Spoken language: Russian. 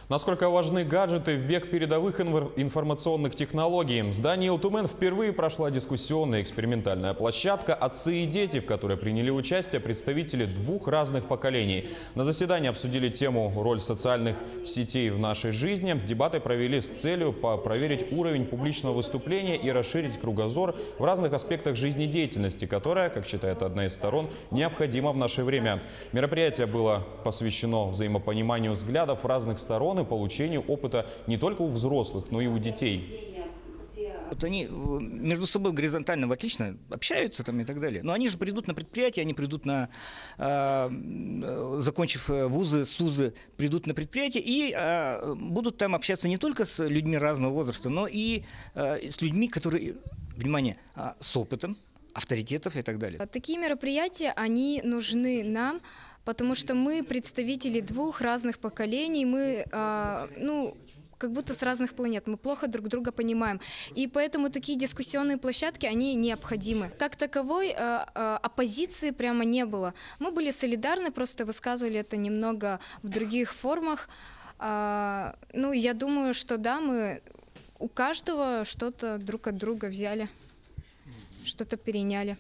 Насколько важны гаджеты в век передовых информационных технологий? В здании ЛТУМЭН впервые прошла дискуссионная экспериментальная площадка «Отцы и дети», в которой приняли участие представители двух разных поколений. На заседании обсудили тему «Роль социальных сетей в нашей жизни». Дебаты провели с целью проверить уровень публичного выступления и расширить кругозор в разных аспектах жизнедеятельности, которая, как считает одна из сторон, необходима в наше время. Мероприятие было посвящено взаимопониманию взглядов разных сторон и получению опыта не только у взрослых, но и у детей. Вот они между собой горизонтально отлично общаются там и так далее. Но они же придут на предприятие, они придут на, закончив вузы, СУЗы, придут на предприятие и будут там общаться не только с людьми разного возраста, но и с людьми, которые, внимание, с опытом, авторитетов и так далее. Такие мероприятия, они нужны нам, потому что мы представители двух разных поколений, мы, как будто с разных планет, мы плохо друг друга понимаем. И поэтому такие дискуссионные площадки, они необходимы. Как таковой оппозиции прямо не было. Мы были солидарны, просто высказывали это немного в других формах. Я думаю, что да, мы у каждого что-то друг от друга взяли, что-то переняли.